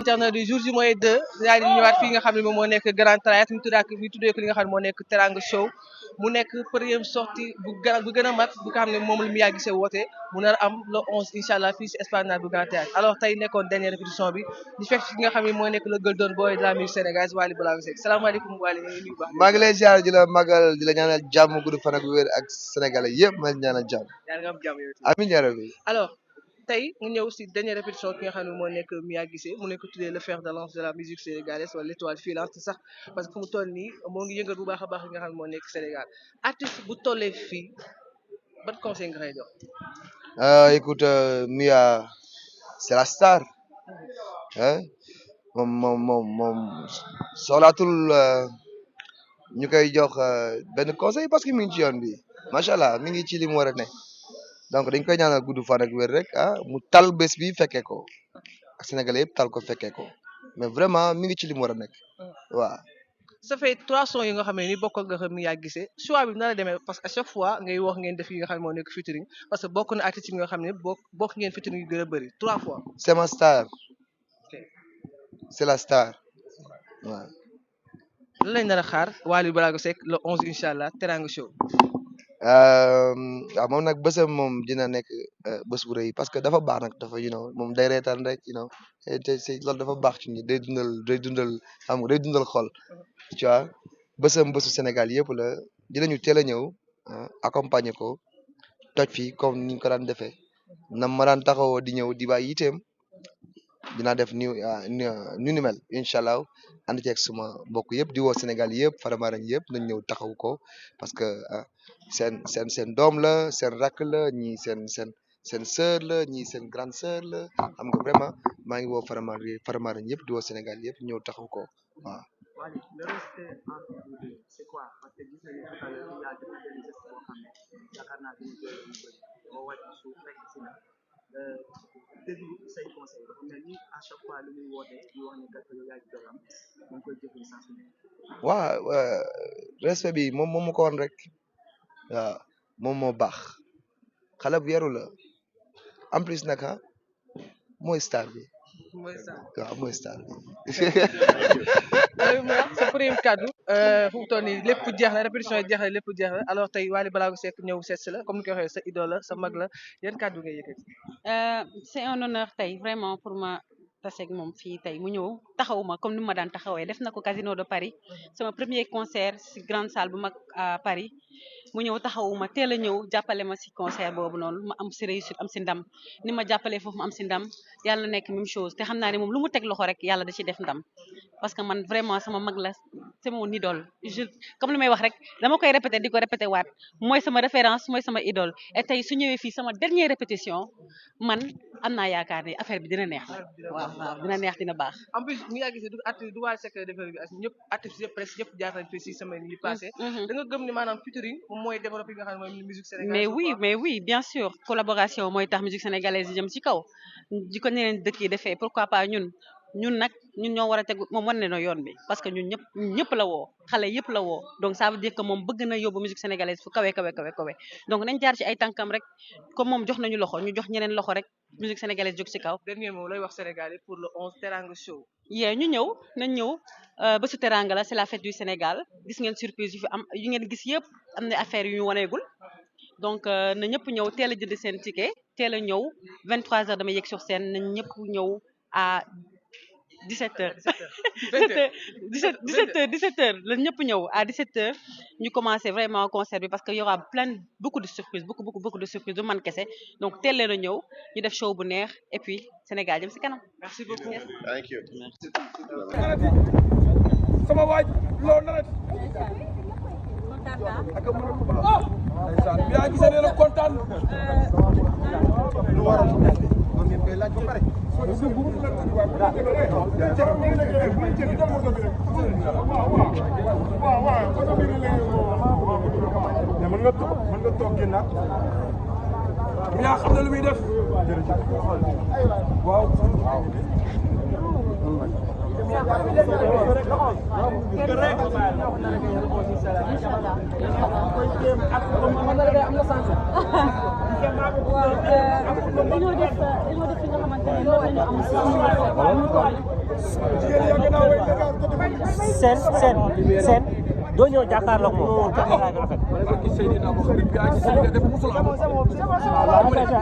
internet du jour ji mooy 2 daal di ñëwaat fii nga xam ne moom moo nekk Grand Théâtre ñu tuddee ko li nga xam ne moo nekk Teranga Show mu nekk première sortie bu gën a mag bu nga xam ne moom la Mia Guissé woote mu nar am le 11 incha allah fii si esplanade bu Grand Théâtre alors tey nekkoon dernière répétition bi ñu fekk fi nga xam ne moo nekk le golden boy de la musique sénégalaise Wally Ballago Seck salaamaaleykum Wally ñu ngi nuyu baax. maa ngi lay ziar di la magal di la ñaanal jàmm gudd fan ak wér ak sénégalais yëpp ma ñaanal jàmm. yaa ngi am jàmm yow amiin yaa rabbi. alors tey nga ñëw si dernière répétition ki nga xam ne moo nekk Mia Guissé mu nekk tuddee le fer de lance de la musique sénégalaise wala l'étoile filante sax parce que fu mu toll nii moo ngi yëngal bu baax a baax li nga xam ne moo nekk Sénégal artiste bu tollee fii ban conseil nga koy jox. Écoute Mia c'est la star hein moom soxlaatul ñu koy jox benn conseil parce que mi ngi ci yoon bi macha allah mi ngi ci li mu war a ne donc dañ koy ñaanal gudd fan ak wér rek mu tal bés bi fekkee ko ak sénégalais yëpp tal ko fekkee ko mais vraiment mi ngi ci li mu war a nekk waaw. ça fait 3 sons yi nga xam ne ni bokk nga xam Mia Guissé choix bi na la demee parce que à chaque fois ngay wax ngeen def yi nga xam ne moo nekk featuring parce que bokk na artistes yi nga xam ne bokk ngeen featuring yu gën a bëri 3 fois. c'est ma star c'est la star waaw. lan lañ nar a xaar Wally Ballago Seck le 11 incha allah Teranga Show. waaw moom nag bésam moom dina nekk bés bu rëy parce que dafa baax nag dafa moom day reetaan rek te loolu dafa baax ci ñi day dundal xam nga day dundal xol tu vois bésam bésu Sénégal yëpp la dinañu teel a ñëw accompagner ko toj fi comme ni ñu ko daan defee nam ma daan taxawoo di ñëw di bàyyi yiteem dinaa def ni mel incha allah ànd ceeg suma mbokk yëpp di woo Sénégal yëpp Faramaren yëpp nañ ñëw taxaw ko parce que seen doom la seen rakk la ñii seen sœur la ñii seen grande sœur la xam nga vraiment maa ngi woo Faramaren yëpp di woo Sénégal yëpp ñëw taxaw ko waaw. déglu say conseil dafa mel ni à chaque fois lu muy wootee di wax ne kat yow yaa ci doon am da nga koy jëfee saa su ne. waaw respect bi moom moo ko woon rek waaw moom moo baax xale bu yaru la en plus nag mooy star bi. waaw mooy star bi. sa premier kaddu fu mu toll nii lépp jeex na répétition yi jeex na lépp jeex na alors tey Wally Ballago Seck ñëw seet si la comme ni ko waxee sa idole la sa mag la yan kaddu ngay yëkkati. c'est un honneur tey vraiment pour ma taseeg moom fii tey mu ñëw taxaw ma comme ni ma daan taxawee def na ko Casino de Paris sama premier concert si grande salle bu mag à Paris mu ñëw taxawuma teel a ñëw jàppale ma si concert boobu noonu ma am si réussite am si ndam ni ma jàppalee foofu ma am si ndam yàlla nekk même chose te xam naa ne moom lu mu teg loxo rek yàlla da ci def ndam parce que man vraiment sama mag la c'est mon idole comme li may wax rek dama koy répété di ko répété waat mooy sama référence mooy sama idole et tey su ñëwee fii sama dernière répétition man am naa yaakaar ne affaire bi dina neex waaw dina neex dina baax. en plus Mia Guissé du Wally Seck defar bi ak ñëpp artistes yëpp presque ñëpp jaar nañ fi si semaine yi passé da nga gëm ni maanaam featuring moom mooy développé nga xam ne mooy musique sénégalaise. mais oui bien sûr collaboration mooy tax musique sénégalaise yi jëm ci kaw di ko ñeneen dëkk yi defee pourquoi pas ñun nag ñun ñoo war a teg moom wan ne no yoon bi parce que ñun ñëpp la woo xale yëpp la woo donc ça veut dire que moom bëgg na yóbbu musique sénégalaise fu kawe donc nañ jaar ci ay tànkam rek comme moom jox nañu loxo ñu jox ñeneen loxo rek musique sénégalaise jóg ci kaw. dernier mot lay wax Sénégal pour le 11 Teranga Show. ñu ñëw nañ ñëw bésu Teranga la c'est la fête du Sénégal gis ngeen surprise yu fi am yu ngeen gis yëpp am na affaire yu ñu waneegul donc na ñëpp ñëw teel a jënd seen ticket teel a ñëw 23h dama yegg sur scène nañ ñëpp ñëw à 17h. 17h la ñëpp ñëw à 17h ñu commencé vraiment concert bi parce que y aura beaucoup de surprises beaucoup de surprises du man kese donc teel leen a ñëw ñu def show bu neex et puis Sénégal jëm ci kanam. merci beaucoup. Thank you. sama waaj loolu na ak a mën a baax ndeysaan Mia Guissé nee na kontaan lu waral kon ngeen koy laaj ba pare mën nga toog génnaat Mia xam na lu muy def waaw dañoo def li nga xamante ne loolu la ñu am seen doo ñëw jàkkaarloog moom caméra bi rafet. barki Seydina Mohamed bi ak si nga def musul am.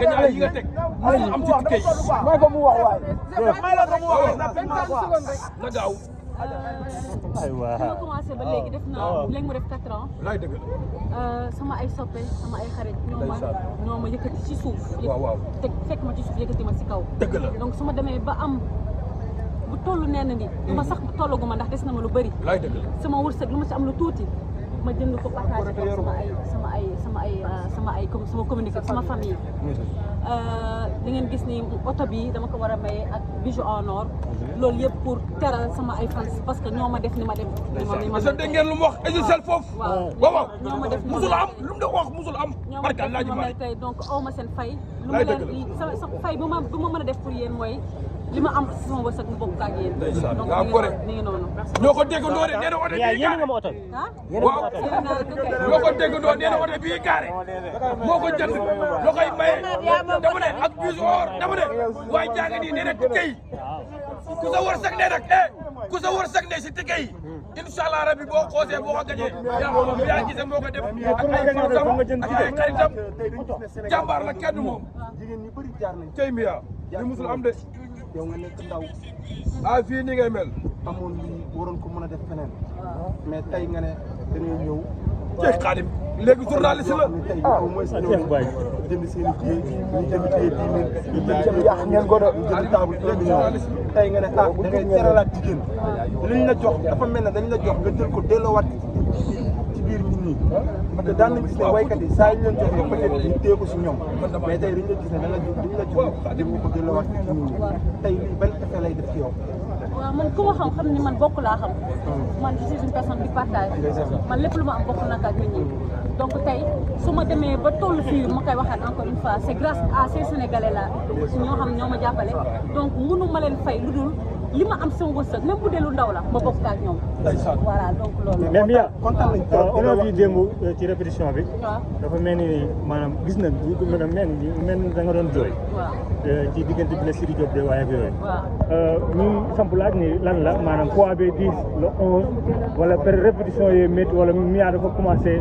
gañaay yi nga teg musul am ci ticket yi. may ko mu wax waay. na gaaw. aywa. ma commencé ba léegi def naa léegi mu def 4 ans. laay dëgg la. sama ay soppe sama ay xarit ñoo ma yëkkati ci suuf. waaw te fekk ma ci suuf yëkkati ma ci kaw. dëgg la. donc su ma demee ba am bu tollu nenn ni du ma sax tollaguma ndax des na ma lu bëri. laay dëgg la. sama wërsëg lu ma ci am lu tuuti ma jënd ko partagé ko sama communiqué sama famille. da ngeen gis ni oto bi dama ko war a maye ak bijou en or loolu yëpp pour teral sama ay fans parce que ñoo ma def ni ma def. ni ma dégg ngeen lu mu wax Gisèle foofu. waaw ñoo ma def musul am lu mu wax musul am. ñoo ma def ni ma mel tey donc aw ma seen fay. lu ma leen sa fay bu ma mën a def pour yéen mooy li ma am sama wërsëg mu bokk ak yéen. donc mi ngi noonu. ñoo ko déggandoo de nee na oto bii yéen nga ma oto bi. waaw ñoo ko déggandoo nee na oto bii gaare moo ko jënd loo koy maye dama ne ak bisu or dama ne waaye jàng nii nee na ticket yi ku sa wërsëg ne nag ku sa wërsëg ne si ticket yi incha allah rabi boo xoosee boo ko gañee yaa gisee moo ko def ak ay fansam ak ay xaritam jàmbaar la kenn moom tey mi yaa li musul am de yow nga nekk ndaw ah fii ni ngay mel amoon lii waroon ko mën a def feneen mais tey nga ne dañuy ñëw Cheikh Khadim léegi journaliste la tey au moins jënd seen i jiw ñu jënd tey 10 000 ñu jënd yàq ngeen ko de jënd table tey nga ne da ngay teralaat jigéen liñ la jox dafa mel ne dañ la jox nga jël ko delloowaat ci biir nit ñi parce que daan nañ gis ne waykat yi saa yi ñu leen joxee peut-être ñu téye ko si ñoom mais tey dañ la gis ne dañ la jox jëm nga ko delloowaat ci nit ñi tey lii ban effet lay def ci yow. waaw man ku ma xam ni man bokk laa xam man je suis une personne qui partage man lépp lu ma am bokk na ak nit ñi donc tey su ma demee ba toll fii ma koy waxaat encore une fois c'est grâce à ces Sénégalais là ñoo xam ñoo ma jàppale donc mënu ma leen fay lu dul li ma am sama wërsëg même bu dee lu ndaw la ma bokk ak ñoom. voilà donc loolu. mais Mia on a vu démb ci répétition bi. waaw dafa mel ni maanaam gis nañ mel ni da nga doon jooy. waaw ci diggante bi la Sidy Diop de waaye ak yooyu. waaw ñu samp laaj ni lan la maanaam poids bi 10 le 11 wala per répétition yooyu métti wala Mia dafa commencé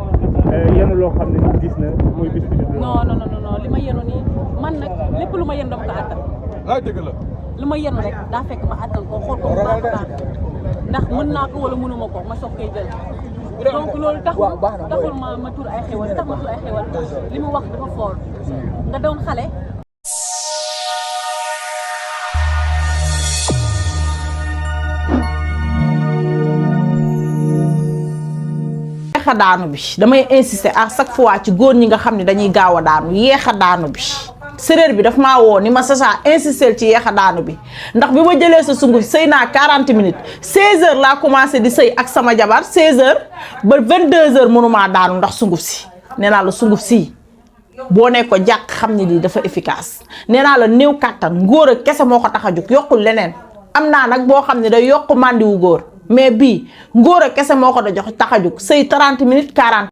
yenu loo xam ne ni gis na muy bis bi. non li ma yenu nii man nag lépp lu ma yenu dama ko attan. ah dëgg la. lu ma yenu rek daa fekk ma attan ko xool ko bu baax a baax ndax mën naa ko wala mënuma ko ma soog koy jël donc loolu taxul ma tur ay xewal tax ma tur ay xewal li mu wax dafa fort nga doon xale. yeex a daanu bi damay insister à chaque fois ci góor ñi nga xam ne dañuy gaaw a daanu yeex a daanu bi séréer bi daf maa woo ni ma Sacha insister ci yeex a daanu bi ndax bi ma jëlee sa sunguf sëy naa 40 minutes 16h laa commencé di sëy ak sama jabar 16h ba 22h mënumaa daanu ndax sunguf si nee naa la sunguf si boo ne ko jàkk xam ni lii dafa efficace nee naa la néew kàttan ngóor a kese moo ko tax a jóg yokkul leneen am naa nag boo xam ne day yokk màndiwu góor mais bii ngóor a kese moo ko da jox tax a jóg sëy 30 minutes 40